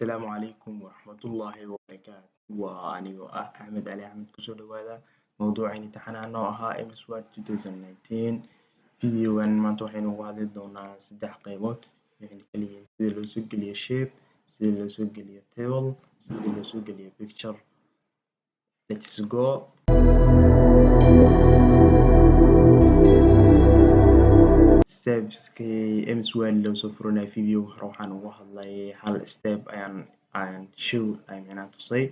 السلام عليكم ورحمة الله وبركاته وأنيو أحمد علي أحمد كسو دوادا موضوع امتحان نوعها MS Word 2019 فيديو ما توحين وهذا دونا سدح قيمات يعني كلية سيدي لو سوق لي shape سيدي لو سوق لي table سيدي لو سوق لي picture. Let's go. Stepskii MS Word loo soo furanay video waxaan uga hadlay hal step ayaan show micnaha tusay.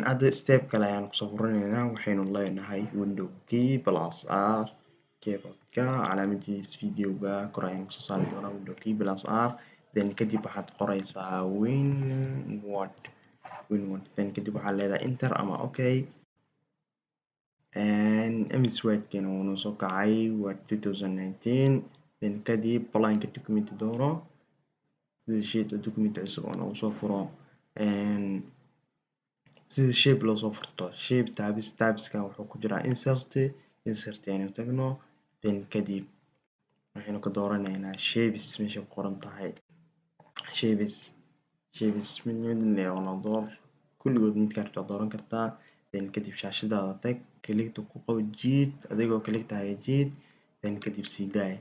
Hadda step kale ayaan kusoo furanaynaa waxaynu leenahay window key plus r keyboardka calaamadiis videoga kor ayaan kusoo saari doonaa window key plus r then kadib waxaad qoraysaa winword then kadib waxaad leedahay enter ama okay. MS Word keena wuu noo soo kacay Word 2019 then kadib blank document dooro sida sheet document cusub oo nagu soo furo sida shape loo soo furto shape tabskan wuxuu ku jiraa insert ayaynu tagno then kadib waxaynu ka dooranaynaa shapes meesha ku qoran tahay shapes mid oo door kulligood midka rabtaa dooran kartaa then kadib shaashadaada tag click ku qabo jiid adigoo click tahay jiid then kadib sii daay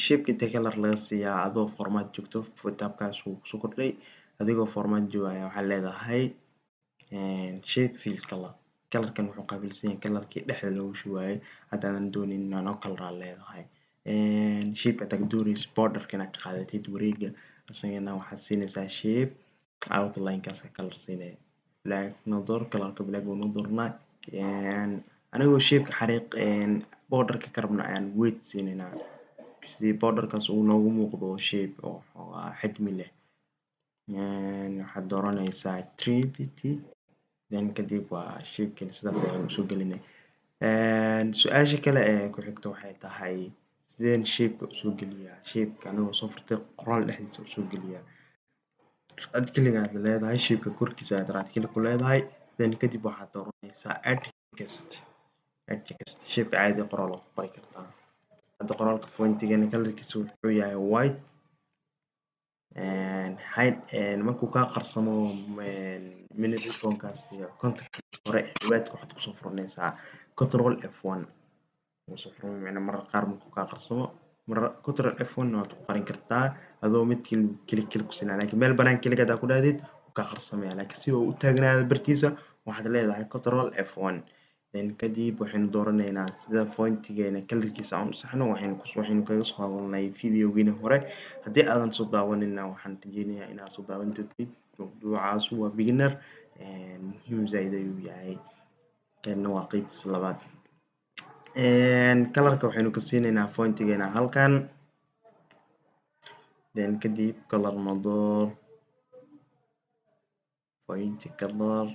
shape inta color laga siiyaa adoo format joogto tabkaas wuu kusoo kordhay adigoo format joogaya waxaa leedahay shape fill colorkan wuxuu qaabilsan yahay colorkii dhexda loogu shubaayay haddaadan doonin nano color aad leedahay shape hadaad doonaysid borderka inaad ka qaadatid wareega isagana waxaad siinaysaa shape outline-kaas color siinaya black noo door colorka black wuu noo doornaa anigoo shape-ka xariiq borderka ka rabna ayaan weight siinaynaa si borderkaas uu noogu muuqdo shape oo xajmi leh waxaad dooranaysaa 350 then kadib waa shape-kan sidaas ayaan usoo gelinay. Su-aasha kale ee ku xigta waxay tahay sideen shape-ka usoo geliyaa shape-ka anigoo soo furtay qoraal dhexdiisa usoo geliyaa ad kaligaa aad leedahay shape-ka korkiisa aad right click ku leedahay then kadib waxaad dooranaysaa add text shape-ka caadi qoraal oo ku qori kartaa hadda qoraalka fontigana colorkiisa wuxuu yahay white markuu kaa qarsamo minifonkaas iyo contact hore dhawaadka waxaad kusoo furanaysaa control F1 kusoo furan macnaha mararka qaar markuu kaa qarsamo control F1 waad ku qarin kartaa adoo midkii click ku siinaa laakiin meel banaan click hadaa ku dhahdid wuu kaa qarsamaya laakiin si uu u taagnaado bartiisa waxaad leedahay control F1 then kadib waxaynu dooranaynaa sida fontigeena colorkiisa aan u saxno waxaynu kaga soo hadalnay videogeena hore haddii aadan soo daawanina waxaan rajeynayaa inaad soo daawan doontid mawduucaas waa beginner muhiim zaaid ayuu yahay kana waa qeybtiisa labaad colorka waxaynu ka siinaynaa fontigeena halkan then kadib color noo door font color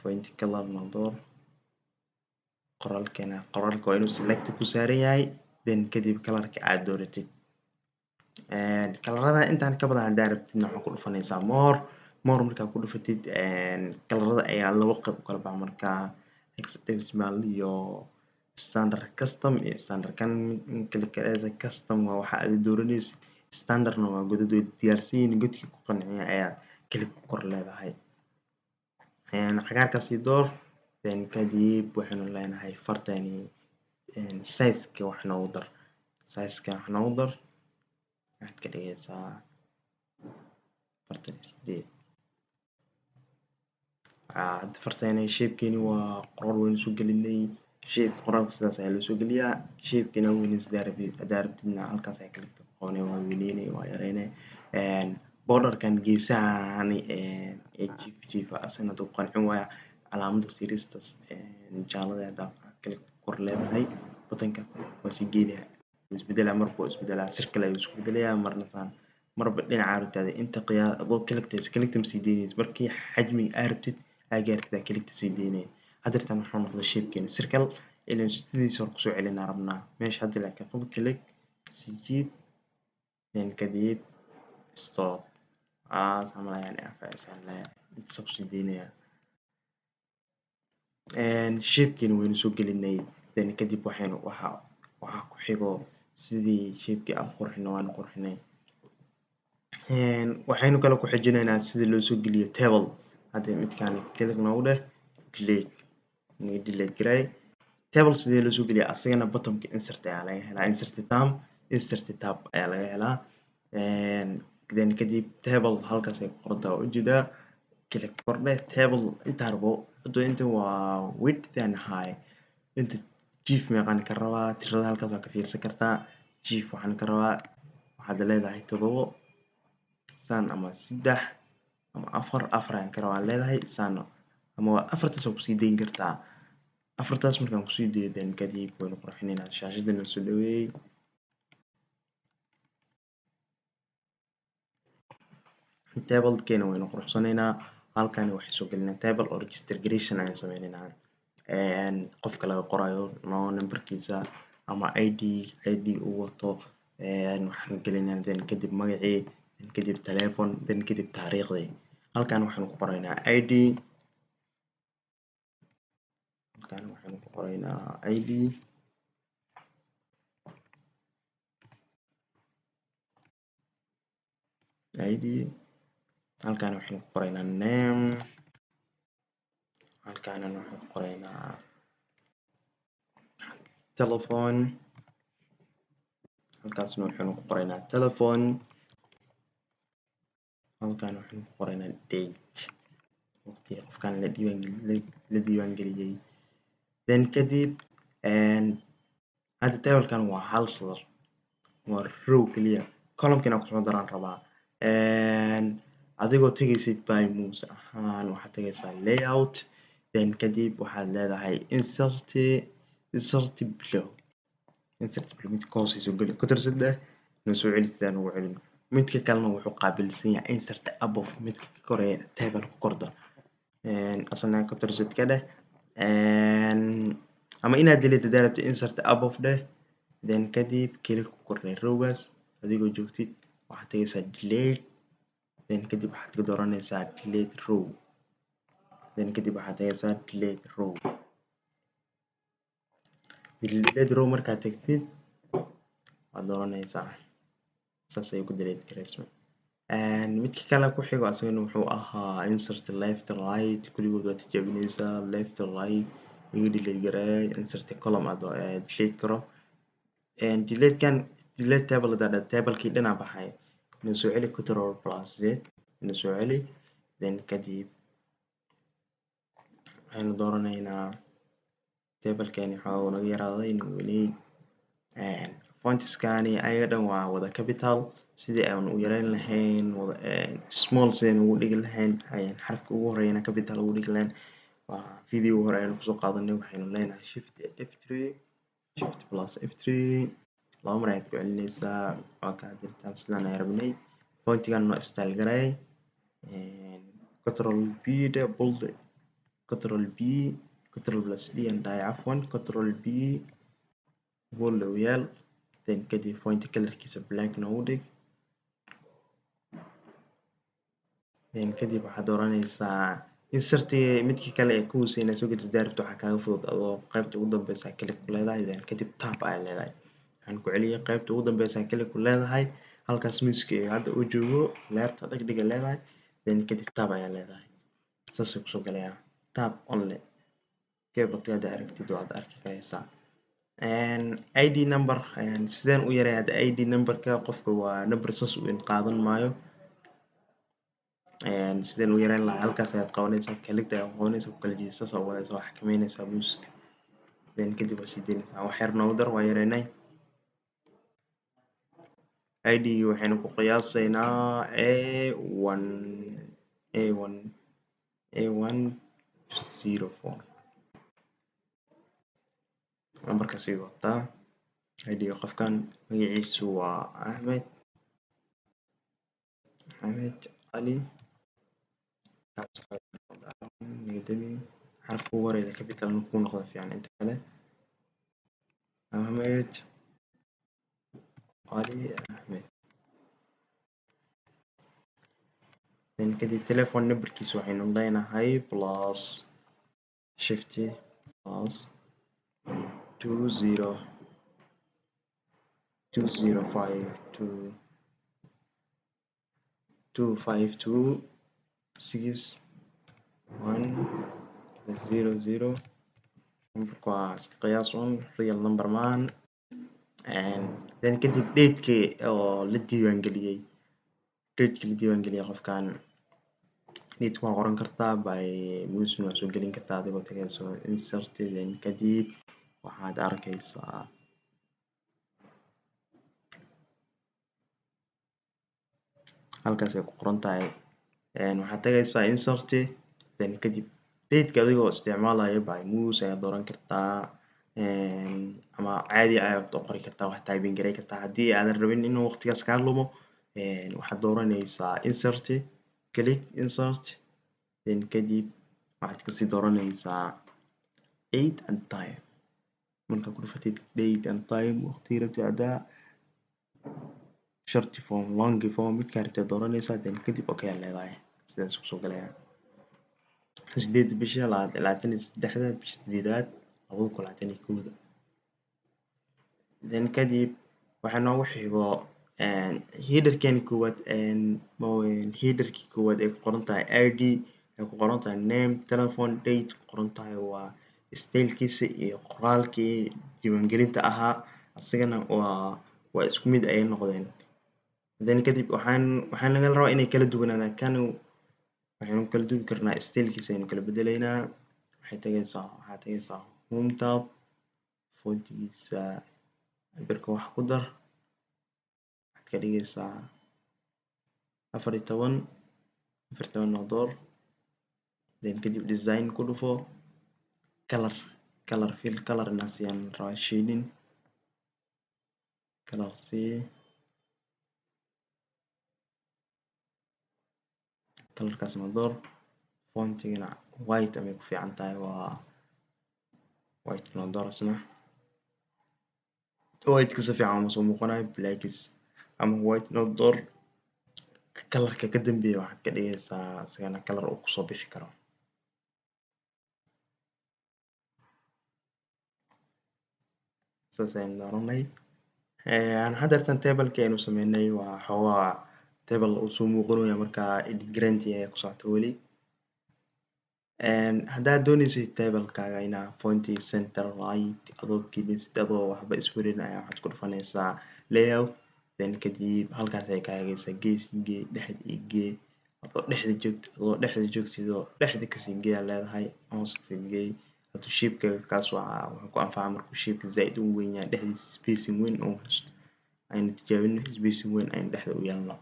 font color noo door qoraalka waa inuu select ku saaran yahay then kadib colorka aad dooratid kalarada intaan ka badan hadaa rabtidna waxaad ku dhufanaysaa more markaa ku dhufatid kalarada ayaa laba qayb u kala baxa markaa hexadecimal iyo standard custom iyo standard kan custom waa waxa aad dooranaysid standardna waa godad way diyaarsan yihiin godkii ku qanciya ayaa click ku kor leedahay cagaarkaas ii door then kadib waxaynu leenahay fartani size-ka wax noogu dar waxaad ka dhigaysaa 48 hadda fartani shape-keeni waa qoraal waynu soo gelinay shape qoraalka sidaas ayaa loo soo geliyaa shape-keena weyneyn hadaa rabtidna halkaas ayaa click ku qabanay waa weyneynay waa yareynay borderkan geesahan ee jiif asana hadduu qancin waaya calaamada siristaas jaalada hadaa click ku kor leedahay buttonka waa sii geynayaa wuu isbedelaa marba wuu isbedelaa circle ayuu isku bedelayaa marna saan marba dhinaca rabtid inta qiyaas adoo click ma sii deynaysid markii xajmiga aad rabtid aad gaartid aad click sii deynaya haddeertan wuxuu noqday shape-keena circle inaynu sidiisa hore kusoo celinaa rabnaa meesha hadda laakiin qabo click sii jiid then kadib stop camal ayaan anfacaysaa intaas kusii deynayaa shape-keena waynu soo gelinay then kadib waxaa ku xigo sidii shaybkii aan qurxino waan qurxinay. waxaynu kale ku xijinaynaa sida loo soo geliyo table. hadda midkaan click noogu dheh delete naga delete garay. table sidee loo soo geliya asagana bottomka insert ayaa laga helaa, insert tab ayaa laga helaa. then kadib table halkaas ay ku qorantaa waa ujeedaa. click kordhe table intaa rabo hadda inta waa width and high. inta chief meeqaan ka rabaa tirada halkaas waa ka fiirsan kartaa. chief waxaan ka rabaa waxaad leedahay 7 saan ama 3 ama 4 ayaan ka rabaa leedahay saan ama waa 4taas waa kusii dayn kartaa. 4taas markaan kusii dayo then kadib waynu qurxinaynaa shaashada noo soo dhaweeyey. table-keena waynu quruxsanaynaa. halkan waxay soo gelinaa table oo registration ayaan sameynaynaa. qofka laga qorayo numberkiisa ama id uu wato waxaan gelinaynaa then kadib magacii then kadib telephone then kadib taariikhdii. halkan waxaanu ku qoraynaa id. halkan waxaanu ku qoraynaa id halkan waxaanu ku qoraynaa name. halkan waxaanu ku qoraynaa telephone. halkaasna waxaanu ku qoraynaa telephone. halkan waxaanu ku qoraynaa date waqtiga qofkan la diiwaan geliyey. then kadib hadda table-kan waa hal sadar waa row keliya. column-kina kusoo daraan rabaa. adigoo tegaysid by mouse ahaan waxaad tegaysaa layout then kadib waxaad leedahay insert below midka ka hooseyso geli ku darsadeh na soo celi sidaan ugu celin. midka kalena wuxuu qaabilsan yahay insert above midka ka koreeya table ku korda asana ku darsad ka dheh ama inaad delete hadaa rabto insert above dheh then kadib click ku kordhe rowgaas adigoo joogtid waxaad tegaysaa delete then kadib waxaad ka dooranaysaa delete row then kadib waxaad tegaysaa delete row. delete row markaad tagtid waad dooranaysaa saas ayuu ku delete gareysmay. midka kale ku xigo asagana wuxuu ahaa insert left right kulligood waad tijaabinaysaa left right iga delete gareey insert column aad delete karo. delete-kan delete table hadaa table-kii dhanaa baxay na soo celi control plus z na soo celi then kadib waxaynu dooranaynaa table-kani waxaa naga yaraaday na weynay. fonts-kani ayaga dhan waa wada capital sidii aan u yareyn lahayn wada small sideen ugu dhigi lahayn xarafka ugu horeeyana capital ugu dhigi lahayn waa video hore aynu kusoo qaadanay. waxaynu leenahay shift plus f3 laba mar ayaad ku celinaysaa waa kaa dirtaan sidaan ay rabnay. font-gan noo style garay control b de bold control b control plus d and die cafwan control b bold u yaal then kadib font colorkiisa black noogu dhig then kadib waxaad dooranaysaa insert midkii kale ee ku hooseyna soo geli hadaa rabto waxaa kaaga fudud adoo qaybta ugu dambeysa click ku leedahay then kadib tab ayaa leedahay. waxaan ku celiyay qaybta ugu dambeysa click ku leedahay halkaas miiska ee hadda uu joogo leerta dhagdhiga leedahay then kadib tab ayaa leedahay saas ayuu kusoo galayaa tab only keyboard hada aragtid waad arki karaysaa. id number sideen u yaray hadda id number-ka qofka waa number saas u qaadan maayo. sideen u yareyn lahaa halkaas ayaad qabanaysaa click ayaad qabanaysaa ku kala jeedisa saas oo wadaysaa waxaad xakameynaysaa muuska then kadib waa sii daynaysaa wax yar noogu dar waa yareynay. id waxaynu ku qiyaasaynaa A104 lambarkaas ayuu wataa. id qofkan magaciisu waa Axmed Ali xarafka ugu horeeya capital ku noqda fiican inta kale Axmed Ali Axmed then kadib telephone numberkiisa waxaynu leenahay plus shift plus 20 205226100 numberka waa iska qiyaas real number maahan. Then kadib date-kii oo la diiwaangeliyey qofkan date waa qoran kartaa by musna waa soo gelin kartaa adigoo tagayso insert. Then kadib waxaad arkaysaa halkaas ay ku qoran tahay. Waxaad tagaysaa insert. Then kadib date-ka adigoo isticmaalayo by mus ayaad dooran kartaa ama caadi ayaad u qori kartaa, wax typing gareyn kartaa. Haddii aadan rabin inuu waqtigaas kaa lumo waxaad dooranaysaa insert, click insert. Then kadib waxaad kasii dooranaysaa date and time. Marka ku dhufatid date and time waqtigii rabtid haddaa short form long form midkaa rabtid dooranaysaa. Then kadib okay aad leedahay. Sidaas kusoo galaya 8 bisha 23 bisha 8 2021. Then kadib waxaa noogu xigo header-keeni koowaad header-kii koowaad ay ku qoran tahay ID, ay ku qoran tahay name, telephone, date ku qoran tahay waa style-kiisa iyo qoraalkii diiwaangelinta ahaa asagana waa isku mid ayay noqdeen. Then kadib waxaan laga rabaa inay kala duwanaadaan. Kan waxaynu kala duwi karnaa style-kiisa ayaynu kala bedelaynaa. waxaad tagaysaa home tab, fontigiisa birka wax ku dar, waxaad ka dhigaysaa 14 oo door. Then kadib design ku dhufo, color fill color inaan siiyaan rabaa shading color sii, colorkaasna door. Fontigana white amay ku fiican tahay, waa white noo door isna. White-ka si fiican uma soo muuqanayo, blackis ama white noo door. Colorka ka dambeeya waxaad ka dhigaysaa isagana color uu kusoo bixi karo. saas ayaan dooranay. Haddeertan table-kii aynu sameynay waa xoogaa table uu soo muuqanaya markaa edit gareyntii ayaa ku socota weli. Haddaad doonaysid table-kaaga inaa fonti center right adoo gelinaysid adoo waxba iswarin ayaa waxaad ku dhufanaysaa layout. Then kadib halkaas ay ka hagaysaa gees gee dhexda gee adoo dhexda joogtid oo dhexda kasii gee aad leedahay hoos kasii gee. Haduu shape-ka kaas wuxuu ku anfacaa markuu shape-ka zaaid u weyn yahay dhexdiisa spacing weyn uu haysto. Aynu tijaabino spacing weyn aynu dhexda u yeelno.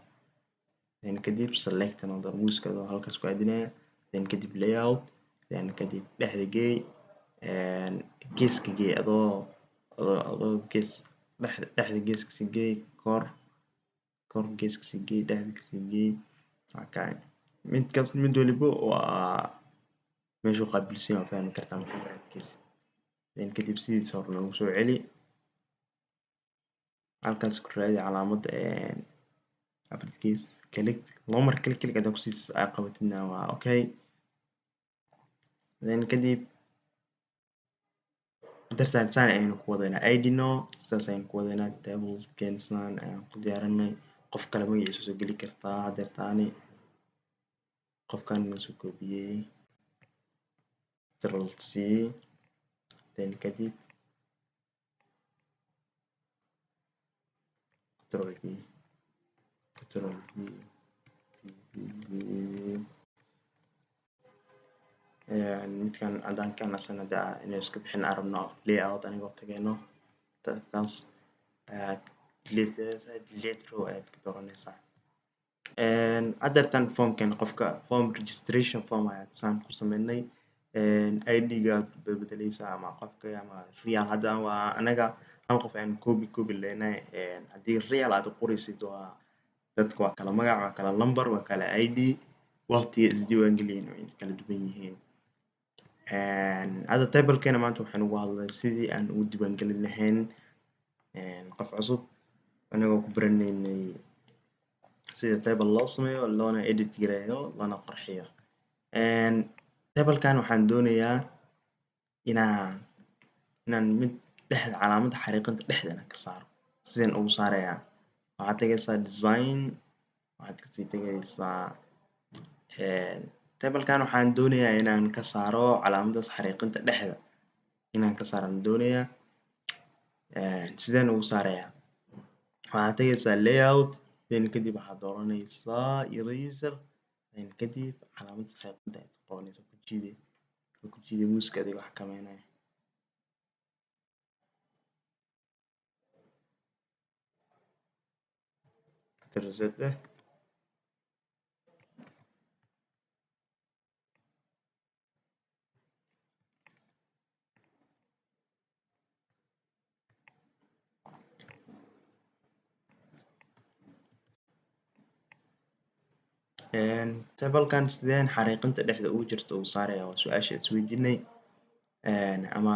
Then kadib select noo door muuska adoo halkaas ku aadinaya. Then kadib layout. Then kadib dhexda gee geeska gee adoo gees dhexda gees kasii gee kor gees kasii gee dhexda kasii gee. Mid waliba waa meeshuu qaabilsan yahay waa fahmi kartaa markaa baradkiisa. Then kadib sidiisa hore noogu soo celi. Halkaas ku raadi calaamadda abadkiis click laba mar click haddaa ku siis qabatidna waa okay. Then kadib haddeertan saan ayaynu ku wadaynaa ID noo sidaas ayaynu ku wadaynaa. Table-keena sidaan ayaan ku diyaarinay. Qof kale magaciisa soo geli kartaa haddeertaani. Qofkan inoo soo koobiyey Control C. Then kadib Control V midkan cadaankan asana inuu iska bixin aan rabno layout anigoo tagayno taas delete row ayaad ka dooranaysaa. Haddeertan formkan qofka form registration form ayaad saan ku sameynay. ID-gaad bedelaysaa ama qofka ama real hadda waa anaga hal qof ayaan copy leenahay. Haddii real aad u qoraysid waa dadka waa kala magac waa kala number waa kala ID waqtiga isdiiwaangeliyeen way kala duwan yihiin. Hadda table-keena maanta waxaan uga hadlay sidii aan ugu diiwaangelin lahayn qof cusub anagoo ku baranaynay sida table loo sameeyo loona edit gareeyo loona qurxiyo. Table-kan waxaan doonayaa inaan mid dhexda calaamadda xariiqinta dhexda ka saaro. sideen ugu saarayaa waxaad tagaysaa design waxaad kasii tagaysaa tablekan waxaan doonayaa inaan ka saaro calaamadaas xariiqinta dhexda inaan ka saaraan doonayaa sideen ugu saarayaa waxaad tagaysaa layout then kadib waxaad dooranaysaa eraser then kadib calaamada xariiqinta aad qabanaysaa ku jiide muuska adigoo xakameynaya reset tablekan sideen xariiqinta dhexda ugu jirta ugu saaraya waa su-aasha isweydiinay ama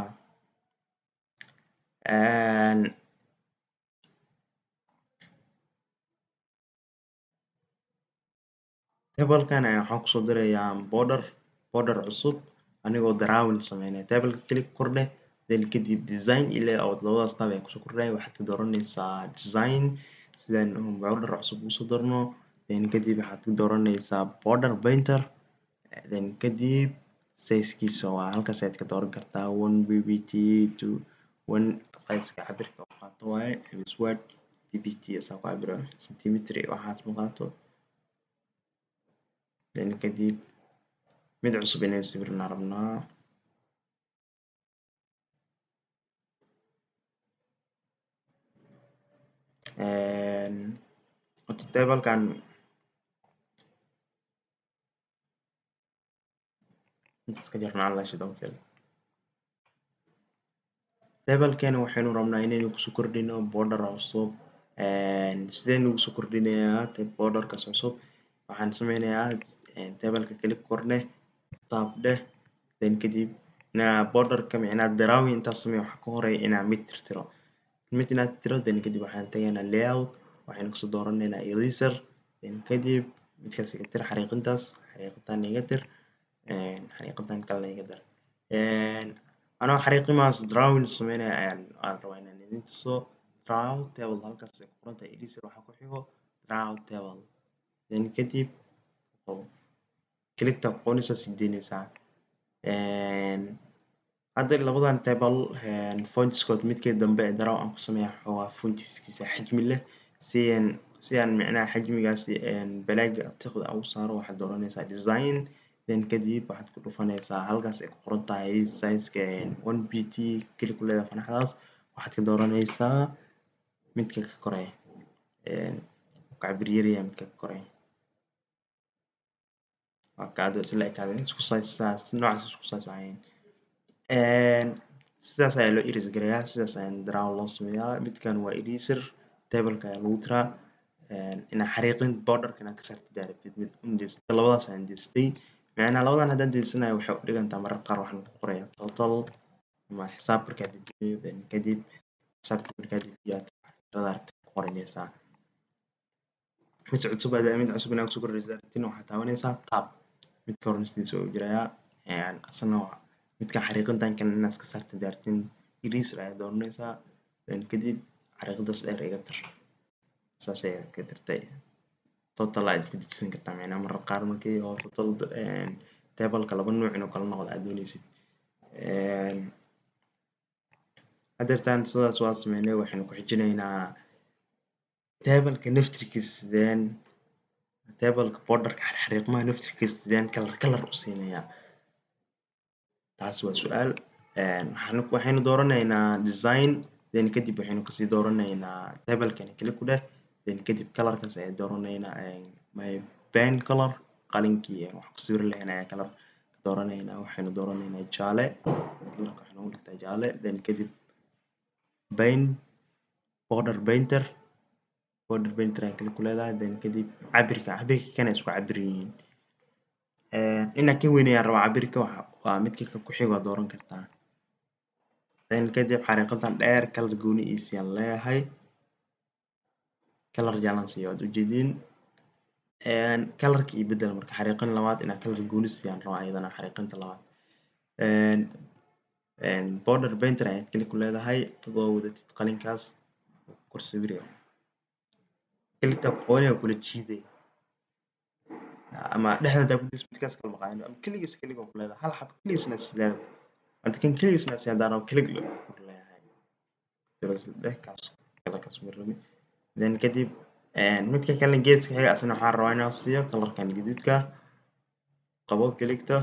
tablekan ayaa waxaan kusoo dirayaa border cusub anigoo drawing sameynaya tableka click kordhe then kadib design iyo layout labadaas tab ayaa kusoo kordhaya waxaad ka dooranaysaa design sidaan border cusub usoo darno then kadib waxaad ka dooranaysaa border painter then kadib sizekiisa waa halkaas ayaad ka dooran kartaa 1 ppt to 1 sizeka cabirka uu qaato waaye word ppt asaa ku cabira centimeter waxaas ma qaato then kadib mid cusub inaynu sawirnaa rabnaa horta tablekan intaas ka jarnaa alla sidoo kale tablekan waxaynu rabnaa inaynu kusoo kordhino border cusub sideen ugu soo kordhinayaa borderkaas cusub waxaan sameynayaa tableka click kordhe tab dheh then kadib borderka micnaa drawing intaas samey waxa ka horeeya inaan mid tirtiro inaad tiro then kadib waxaan tagaynaa layout waxaynu kasoo dooranaynaa eraser then kadib midkaas iga tir xariiqintan iga tir xariiqintan kalena iga tir anoo xariiqimaas drawing sameynaya ayaan rabaa inaan idin tuso draw table halkaas ay ku qoran tahay eraser waxa ku xigo draw table then kadib clickta ku qoranaysaa sii deynaysaa hadda labadan table fontiskood midkii dambe ee draw aan ku sameeya waa fontiskiisa xajmi leh si aan micnaha xajmigaasi balaaga tiqda ugu saaro waxaad dooranaysaa design then kadib waxaad ku dhufanaysaa halkaas ay ku qoran tahay sizeka 1pt keli ku leedahay fanaxdaas waxaad ka dooranaysaa midka ka koreeya cabir yaryahay midka ka koreeya waa kacdo isla ekaadeen isku size noocaas isku size ahayn sidaas ayaa loo erase gareeyaa sidaas ayaa draw loo sameeyaa midkan waa eraser tableka ayaa lagu tiraa inaa xariiqin borderka inaad ka saartid aad rabtid mid undeysata labadaas ayaan deystay macnaha labadan haddaan deysanayo waxay u dhigantaa mararka qaar waxaan ku qorayaa total ama xisaab markaad dejiyo then kadib xisaabta markaad dejiyo aad tirada rabtid ku qoranaysaa mid cusub inaad kusoo kordhaysid rabtidna waxaad taabanaysaa tab midka hore sidiisa u jirayaa asana midka xariiqintan kan inaad iska saartid rabtid eraser ayaa dooranaysaa then kadib xariiqadaas dheer iga tir saas ayaa ka tirtay total aad ku dejisan kartaa macnaha mararka qaar markii oo total tableka laba nooc inuu kala noqdo aad doonaysid haddeertaan sidaas waa sameynay waxaynu ku xijinaynaa tableka naftirkiisa sideen tableka borderka xariiqmaha naftirkiisa sideen kalar u siinayaa taas waa su-aal waxaynu dooranaynaa design then kadib waxaynu kasii dooranaynaa tablekan keli ku dheh then kadib kalarkaas ayaan dooranaynaa my pen color qalinkii wax ku sawir lahayn ayaa kalar ka dooranaynaa waxaynu dooranaynaa jaale kalarka waxaynu ugu dhigtaa jaale then kadib border painter ayaa keli ku leedahay then kadib cabirka kana isku cabir yihiin inaan ka weynayaan rabaa cabirka waa midka ku xigo waa dooran kartaa then kadib xariiqadan dheer kalar gooni iisiyaan leeyahay kalar jaalan siiyo waad ujeediin kalarka iyo bedel marka xariiqin labaad inaan kalar gooni siiyaan rabaa iyadana xariiqinta labaad border painter ayaad keli ku leedahay adoo wadatid qalinkaas kor sawiraya keligtaa ku qabanaya kula jiidaya ama dhexda hadaa ku dayso midkaas kala maqaanino ama keligiis keliga ku leedahay hal xab keligiisna sidaan anta kan keligiisna si hadaan rabo kelig le ku leeyahay kaas kala kasmarami then kadib midka kale geeska xiga asna waxaan rabaa inaan siiyo kalarkan gaduudka qabo keligta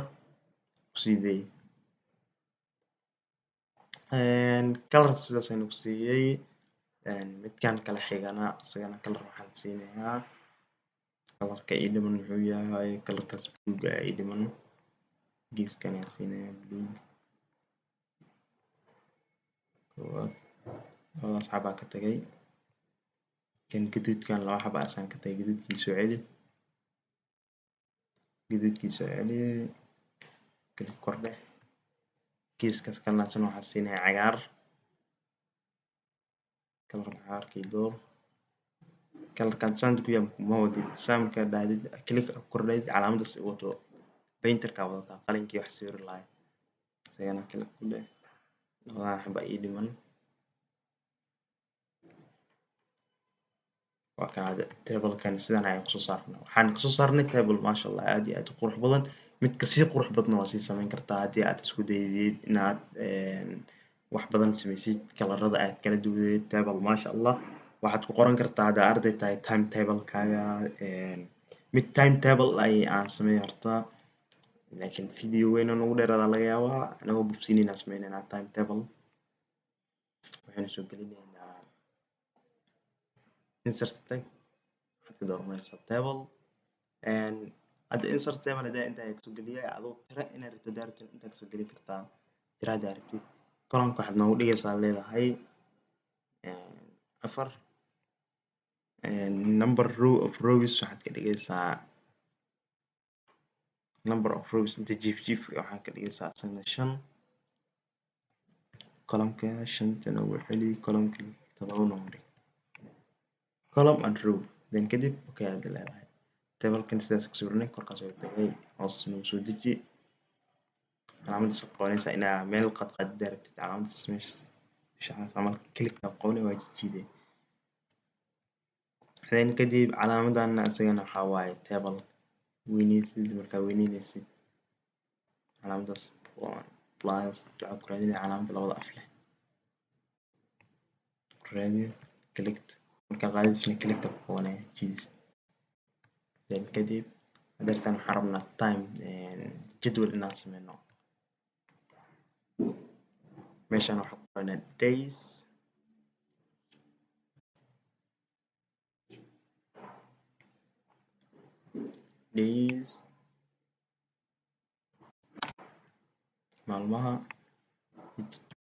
kusii day kalarka sidaas ayaan ku siiyey midkan kala xigana isagana kalar waxaan siinayaa kalarka ii dhiman muxuu yahay kalarkaas buluuga ii dhiman geeskan ayaan siinayaa buluug koowaad labadaas xabaa ka tagay kan gaduudkan laba xaba asaan ka tagay gaduudkii soo celi kala kordhe geeskaas kalena asna waxaan siinayaa cagaar kalarka cagaarkii door kalarkan saanta ku yaal ma wadid saamka dhahdid klik kordhayd calaamadaas wato painterka wadataa qalinkii wax sawiri lahay isagana klik ku dheh labadan xaba ii dhiman waa kan tablekan sidan ayaan kusoo saarnay waxaan kasoo saarnay table maasha allah aad iyo aad u qurux badan mid kasii qurux badna waa sii samayn kartaa haddii aad isku daydid inaad wax badan samaysid kalarada aad kala duwadeed table maasha allah waxaad ku qoran kartaa haddaa arday tahay timetablekaaga mid timetable ay aan sameeyo horta laakiin video weyn oo nagu dheeraada laga yaabaa anagoo bubsiinayna sameynayna timetable waxaynu soo gelinaynaa insert tag waxaad ka dooranaysaa table hadda insert table hadaa inta ayaa kasoo geliyay adoo tira inaad rabto hadaa rabtid intaa kasoo geli kartaa tira hadaa rabtid columnka waxaad noogu dhigaysaa leedahay afar number row of rows waxaad ka dhigaysaa number of rows inta jiif waxaad ka dhigaysaa asagna 5 columnka 5 noogu celi columnka 7 noogu dhig column and row then kadib okay aad leedahay tablekan sidaas ku sawirnay korkaas oo tagay hoos noo soo deji calaamadaas qabanaysa inaa meel qad rabtid calaamadaas meeshaas camal klikta qabanay waa jiiday then kadib calaamadan asagana waxaa waaye table weynaysid markaa weynaynaysid calaamadaas plus waxaad ku raadinaya calaamada labada af leh raadi clicked markaa qaadisna clickta ku qabanaya jiidis then kadib hadeertan waxaan rabnaa time jadwal inaan sameyno meeshaan waxaan ku qoranaa days maalmaha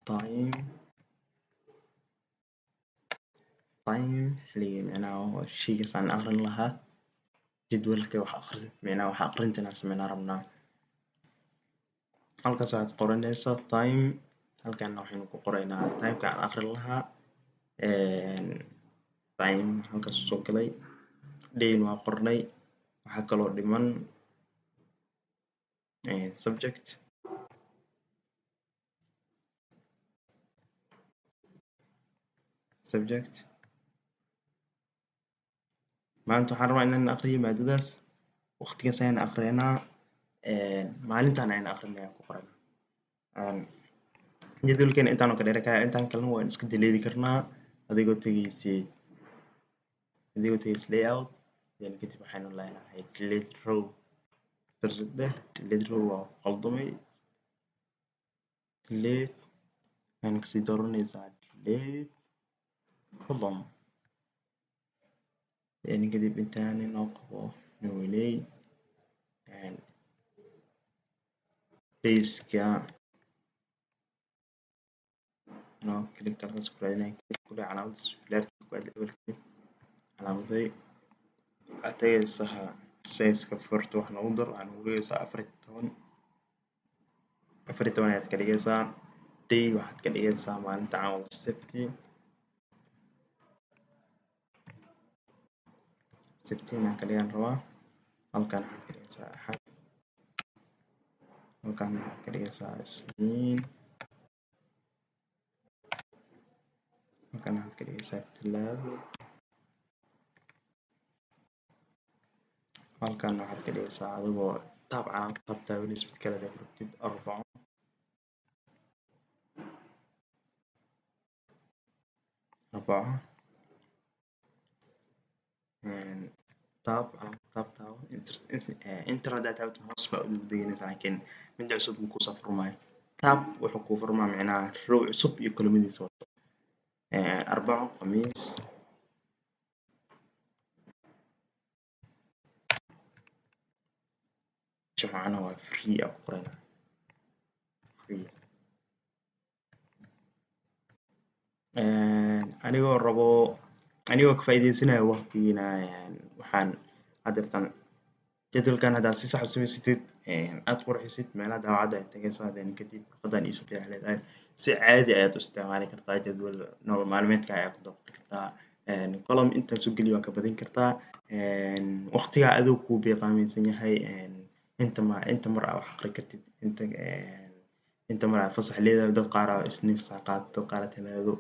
time xilliga macnaha shaygaas aan aqrin lahaa jadwalka wax aqrin macnaha wax aqrinta inaan sameynaa rabnaa halkaas waxaad qoranaysaa time halkaana waxaynu ku qoraynaa timeka aan aqrin lahaa time halkaas soo galay dayn waa qornay waxaa kaloo dhiman subject maanta waxaan rabaa inaan aqriyo maadadaas waqtigaas ayaan aqriyanaa maalintan ayaan aqrinaya ku qoran jadwalkeena intaan oo ka dheere kara intaan kalena waan iska deleedi karnaa adigoo tegaysid layout then kadib waxaynu leenahay delete row delete row waa qaldamay delete waxaynu kasii dooranaysaa delete column then kadib intaan inoo qabo nooley dayska no click halkaas ku raadinaya click ku dhac calaamada sulaarka ku aad levelka calaamaday waxaad tagaysaa size-ka farta wax noogu dar waxaa noogu dhigaysaa 14 ayaad ka dhigaysaa day waxaad ka dhigaysaa maalinta camal sabti aan ka dhigan rabaa halkan waxaad ka dhigaysaa axad halkan waxaad ka dhigaysaa isniin halkan waxaad ka dhigaysaa talaado, halkan waxaad ka dhigaysaa adigoo taabtaa weli mid kale aad rabtid 4 taabtaa enter haddaad taabto hoos baa ugu deganaysaa, laakiin mid cusub ma kusoo furmaayo. taab wuxuu kuu furmaa micnaha row cusub iyo kolomadiisa wato. 4 khamiis jimcana waa free ah qorana free. anigoo ka faa'iidaysanayo waqtigiina waxaan haddeertan jadwalkan haddaad si sax u samaysatid aad qurxisid meelaha daawacadda aad tagaysaa, kadib warqadan iisoo fiican leedahay si caadi ayaad u isticmaali kartaa. jadwal nolol maalmeedka ayaad ku dabaqi kartaa. column intaan soo geliyo waa ka badin kartaa. waqtigaa adigu kuu beeqaaminsan yahay. inta mar aa wax aqri kartid, inta mar aad fasax leedahay. dad qaar aa isniin fasax qaato, dad qaar talaado.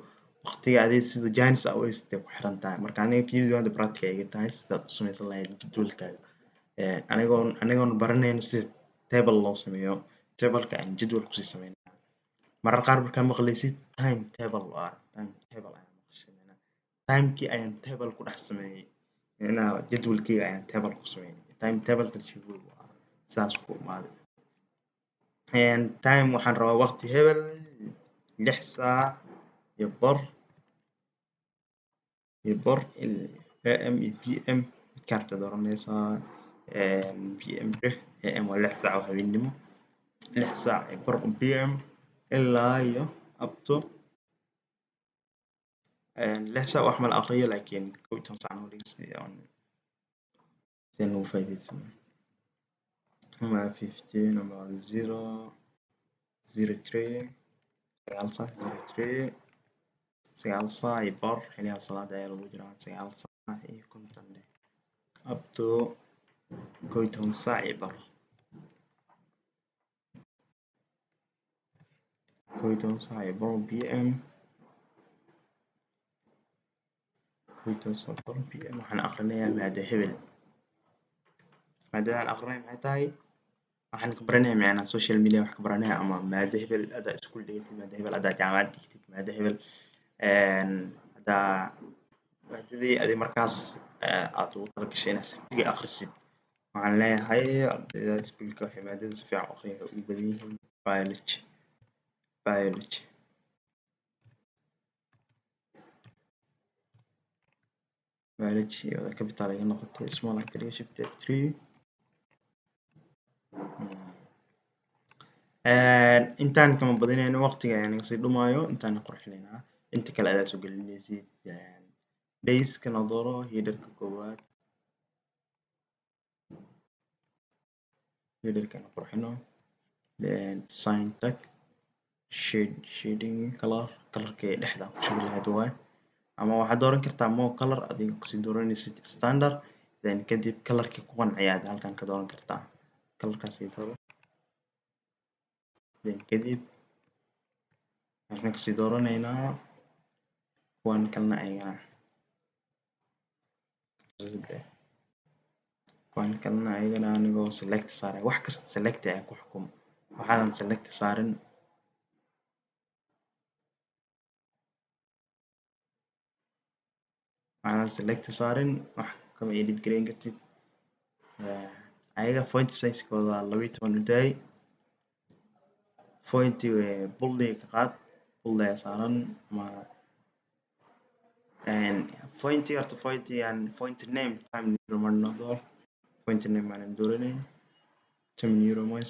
waqtiga adiga sida jaanis aa u haysatay ku xiran tahay. marka aniga video hadda practical iga tahay sidaad u samaysan lahayd jadwalkaaga. anigoon baranayno sida table loo sameeyo, tableka aan jadwal kusii sameynaa. marar qaar markaa maqlaysid time table ayaan maqashay, timekii ayaan table ku dhex sameeyey, jadwalkeyga ayaan table ku sameeyey. time tableka jadwal waa saas ku imaaday. time waxaan rabaa waqti hebel 6 saac iyo bar am iyo pm midkaa rabta dooranaysaa. pm am waa 6 saac oo habeenimo, 6 saac iyo bar pm ilaa iyo up to 6 saac wax ma la aqriyo, laakiin 12 saac noo dhigaysa si aan ugu faa'iidaysano. ama 15 ama 0 9 saac iyo bar xiliyaha salaada ayaa lagu jiraa. 9 saac iyo 50 up to 12 saac iyo bar. 12 saac iyo bar pm 12 saac bar pm waxaan aqrinayaa maada hebel. maadada aan aqrinayo maxay tahay? waxaan ka baranayaa macnaha social media wax ka baranayaa, ama maada hebel haddaa iskuul dhigatid, maada hebel haddaa jaamacad dhigtid, maada hebel haddaa maadadii adi markaas aad ugu talagashay inaad sabtiga akhrisid. waxaan leeyahay ardayda iskuulka waxay maadada si fiican u aqriyan waxay ugu badan yihiin biology. oo capital iga noqotay small aan ka dhigay chapter 3. intaan kama badinayno waqtiga ayaan naga sii dhumaayo. intaan qurxinaynaa inta kale adaa soo gelinaysid. days-ka noo dooro headerka koowaad, headerkana qurxino. sign tag shading colorka dhexda ku shubi lahayd waay. ama waxaad dooran kartaa more color adigoo kasii dooranaysid standard, kadib colorkii ku qanciya aad halkan ka dooran kartaa. colorkaas dooro, kadib waxaan kasii dooranaynaa kuwan kalena ayagana anigoo select saaray. wax kasta select ayaan ku xukumo. waxaadan select saarin wax kama edit gareyn kartid. ayaga font size-kooda 12 u daay. font bold ka qaad, bold ayaa saaran. ama font name Time New Roman door. font name aanan dooranayn Time New Roman.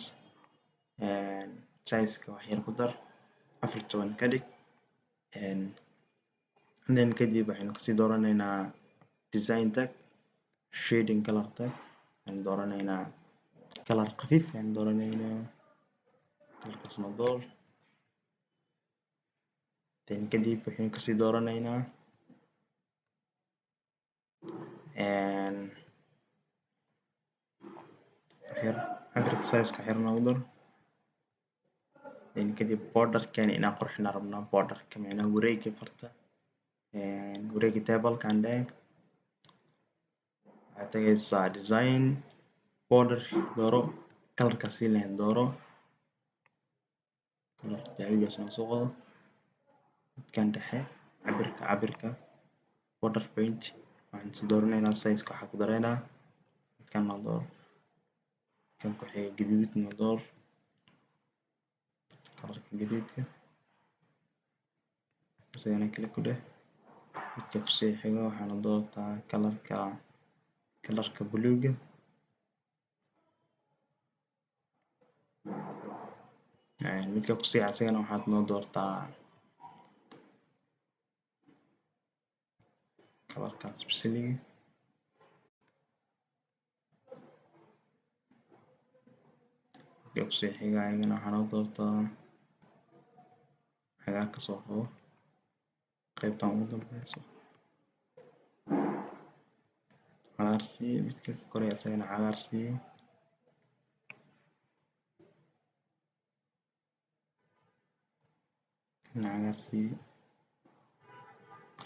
size-ka wax yar ku dar 14 ka dhig. kadib waxaynu kasii dooranaynaa design tag, shading color tag. waxaan dooranaynaa color khafiif ayaan dooranaynaa. colorkaas noo door. kadib waxaynu kasii dooranaynaa cabirka size-ka wax yar noogu dar. kadib borderkeena inaan qurxinaa rabnaa. borderka macnaha wareega farta wareegi table kan dheh waxaad tagaysaa design border dooro colorka sii lahayd dooro color dahabigaas noo soo qodo midkan dhexe cabirka border paint waxaan sii dooranaynaa size-ka waxaa ku daraynaa midkan noo door kan ku xiga gaduud noo door colorka gaduudka isagana kale ku dheh midka kusii xigo waxaana doortaa kalarka buluuga midka kusii isagana waxaad noo doortaa kalarkaas basaliga midka kusii xiga ayagana waxaa noo doortaa cagaarka soo qabo qaybtan ugu dambeyso cagaar sii midka kore isagana cagaar sii cagaar sii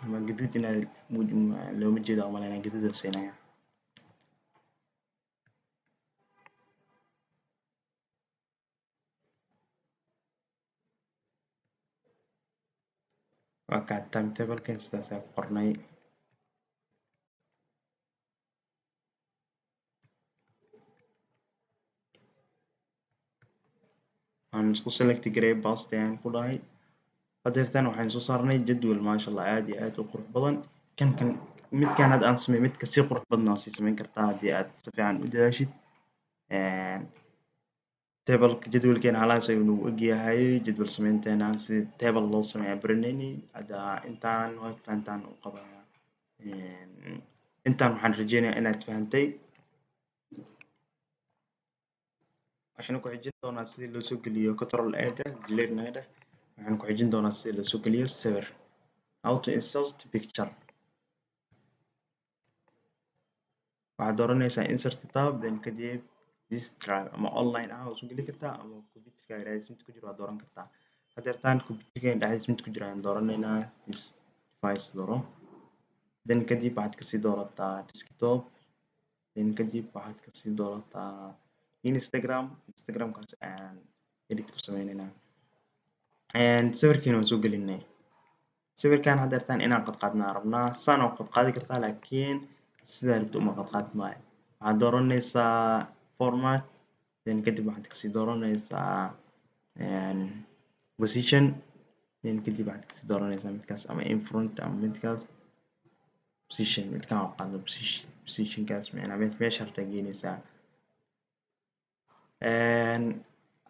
ama gaduud inaad looma jeedo umaleynaya gaduud aan siinaya waa kaa timetable-kan sidaas ayaa ku qornay waxaan isku select gareey paste ayaan ku dhahay hadeertan waxaan soo saarnay jadwal maasha Allah aad iyo aad u qurux badan midkan hadda aan sameeyay mid ka sii qurux badan waa sii samayn kartaa haddii aad si fiican u dadaashid jadwalkeena halahaas ayuu nagu egyahay jadwal samaynteena sida table loo sameeyo baranayni hadda intaan waa fahantaan u qabaa intaan waxaan rajeynayaa inaad fahantay waxaan ku xijin doonaa sidii loo soo geliyo control A dheh delete na dheh waxaan ku xijin doonaa sidii loo soo geliyo sawir how to insert picture waxaad dooranaysaa insert tab then kadib this drive ama online ah oo soo geli kartaa ama computerka dhexdiisa mid ku jiro waad dooran kartaa hadeertaan computerka dhexdiisa mid ku jiro ayaan dooranaynaa this device dooro then kadib waxaad kasii doorataa desktop then kadib waxaad kasii doorataa instagramkaas ayaan edit ku sameynaynaa sawirkiina waan soo gelinay sawirkan hadeertaan inaan qadqaadnaa rabnaa saan oo qadqaadi kartaa laakiin sidaa rabto uma qadqaadi maayo waxaad dooranaysaa format then kadib waxaad kasii dooranaysaa position then kadib waxaad kasii dooranaysaa midkaas ama infront ama midkaas position midkan waa qaadno positionkaas meesha rabtaa geynaysaa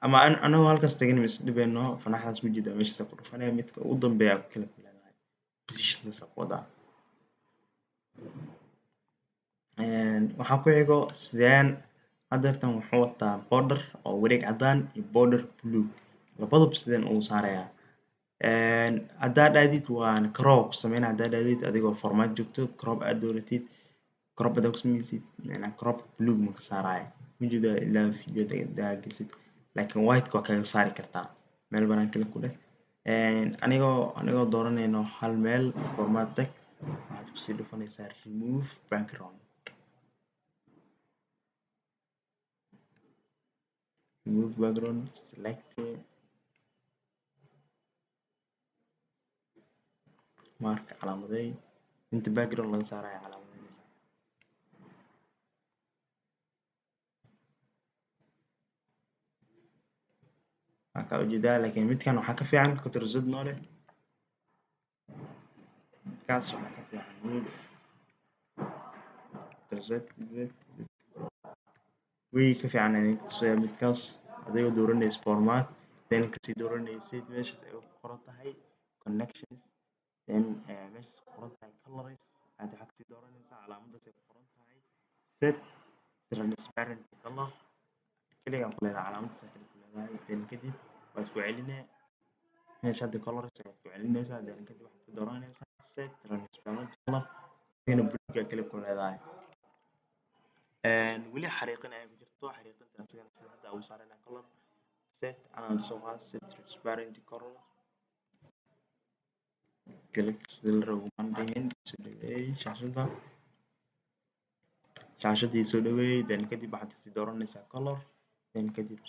ama anagoo halkaas tagani is dhibeyno fanaxdaas ma jeedaa meeshaas ku dhufanaya midka ugu dambeeya kale ku leedahay positionkaas ku wadaa waxaa ku xigo sideen hadeertan wuxuu wataa border oo wareeg cadaan iyo border blue labadaba sideen ugu saarayaa haddaad dhahdid waan crop sameynaa haddaad dhahdid adigoo format joogto crop aad dooratid crop haddaad ku sameysid crop blue ma ka saaraya majeeda ilaa videoda daagisid laakiin white waa kaga saari kartaa meel banaan kale ku dheh anigoo dooranayno hal meel format tag waxaad kusii dhufanaysaa remove background select mark calaamaday inta background laga saaraya calaamadeynaysaa waa kaa ujeedaa laakiin midkan waxaa ka fiican Ctrl Z noo leh midkaas waxaa ka fiican Ctrl Z way ka fiican tusaya midkaas adigoo dooranaysa format then kasii dooranaysid meeshaas ay ku qoran tahay connections then meeshaas ku qoran tahay colors aad waxaa kasii dooranaysaa calaamadaas ay ku qoran tahay set transparent color kaligaa ku leedahay calaamadaas kale ku leedahay then kadib waad ku celinaya meesha hadda colors ayaad ku celinaysaa then kadib waxaad ku dooranaysaa set transparent color kadibna bluega kale ku leedahay weli xariiqin ayaa ku jirto xariiqinta asigana sida hadda ugu saarayna color set anaan soo qaad set transparent color click sida la rabo maan dhihin soo dhaweey shaashadii soo dhaweey then kadib waxaad kasii dooranaysaa color then kadib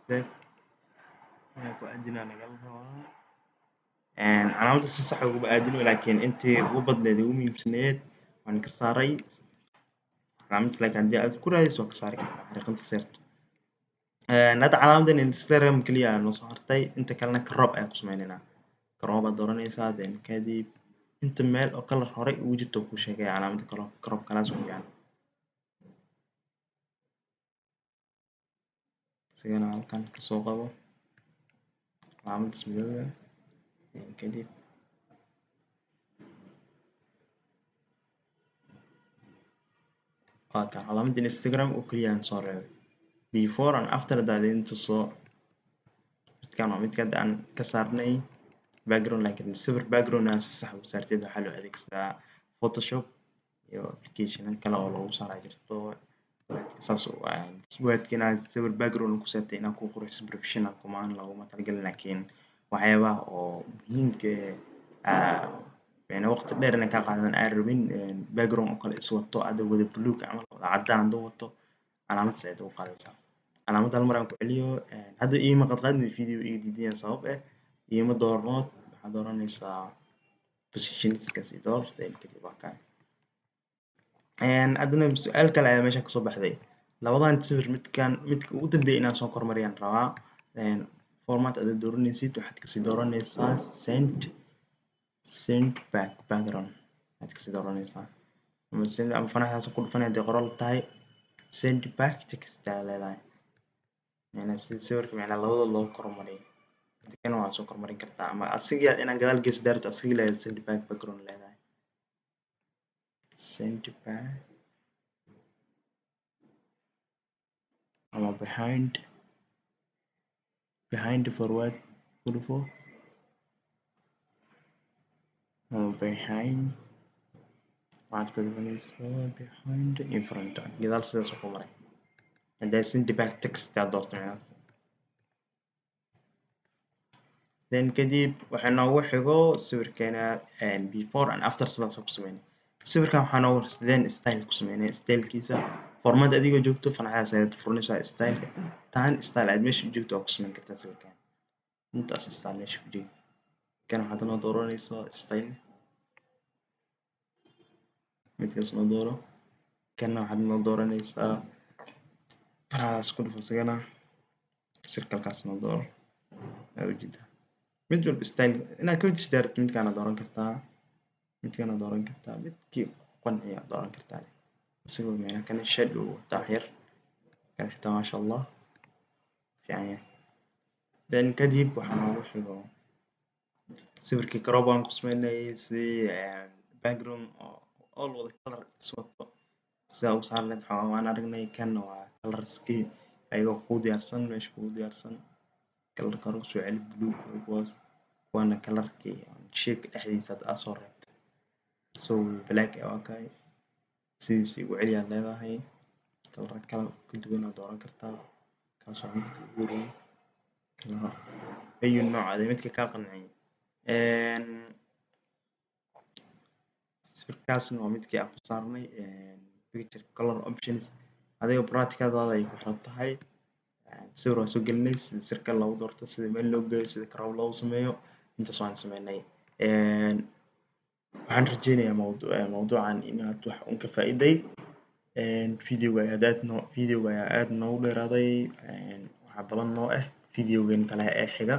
set ku aadinaa nagala rabaa calaamada si sax uguma aadino laakiin intii ugu badneed ugu muhiimsaneed waan ka saaray calaamada laakiin haddii aad ku raadayso waa ka saari kartaa xariiqinta seerta hadda calaamadan Instagram kaliya noo soo hartay inta kalena crop ayaan ku sameynaynaa crop baad dooranaysaa then kadib inta meel oo color hore ugu jirto ku sheegay calaamada crop kalaas u fiican isagana halkan kasoo qabo calaamadaas midowga then kadib waa kan calaamada Instagram oo kaliya aan soo reebay before and after hadaad idin tuso midkaan waa midka hadda aan ka saarnay background laakiin sawir background aan si sax u saartid waxaa loo adeegsadaa Photoshop iyo application kale oo lagu saaraa jirto saas waadka inaad sawir background ku saartay inaad ku qurxiso professional kumaan laguma talagalin laakiin waxyaabaha oo muhiimka waqti dheer inay kaa qaadan aan rabin background oo kale is wato ada wada buluug camal wada cadaan haduu wato calaamad said ugu qaadaysaa calaamad hal mar aan ku celiyo hadda iima qadqaadin video iga diidayaan sabab iima doornood waxaad dooranaysaa positionskaas i door then kadib waa kaan haddana su-aal kale ayaa meesha kasoo baxday labadan sawir midka ugu dambeeya inaan soo kormariyaan rabaa format aad dooranaysid waxaad kasii dooranaysaa send background waxaad kasii dooranaysaa ama fanaxdaas ku dhufan haddii qoraal tahay send back text aa leedahay sida sawirka labada loo kormariyo kana waa soo kormarin kartaa ama asiga inaan gadaal gees daarto asiga leedahay send back background leedahay send back ama behind forward ku dhufo ama behind waxaad ku dhufanaysaa behind in front gadaal sidaas u maray haddaa send back text aad doorto then kadib waxaa noogu xigo sawirkeena before and after sidaas ku sameynay sawirkan waxaa noogu sideen style ku sameynay stylekiisa format adigoo joogto fanaxdaas ayaad furanaysaa styleka intaan style aad meesha joogto waa ku sameyn kartaa sawirkan intaas style meesha ku jeed kan waxaad noo dooranaysaa style midkaas noo dooro kana waxaad noo dooranaysaa fanaxdaas ku dhufo isagana circlekaas noo dooro aa ujeedaa mid walba style inaad ka wajahdaa rabto midkaana dooran kartaa midkii qanciya dooran kartaa isagoo meena kana shadow wataa yar kan xitaa maasha allah fiican yahay then kadib waxaa noogu xigo sawirkii crop aan ku sameynay sidii background oo all wada color is wato sidaa u saar leed waan aragnay kana waa colorskii ayagoo kuu diyaarsan meesha kugu diyaarsan kalarka hore usoo celi blue waana kalarkii shapeka dhexdiisa aad soo reebtay so black waa kay sidiisa ugu celi aad leedahay kalar kala ka duwan aad dooran kartaa kaas waa midka ugu horeeya ayu nooc ade midka kaa qanciyay sawirkaasna waa midkii aan ku saarnay picture color options adiga practicadaada ay ku xiran tahay sawir waa soo gelinay sida circle loogu doorto sida meel loo geeyo sida crop loogu sameeyo intaas waan sameynay waxaan rajeynayaa mawduucan inaad wax un ka faa'iiday videoga ayaa aad noogu dheeraaday waxaa balan noo videogan kale ee xiga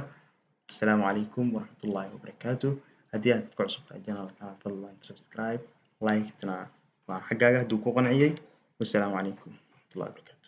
asalaamu calaykum waraxmatullaahi wabarakaatu haddii aad ku cusub tahay channelka fadlan subscribe like tana waa xaggaaga hadduu ku qanciyay wassalaamu calaykum waraxmatullaahi wabarakaatu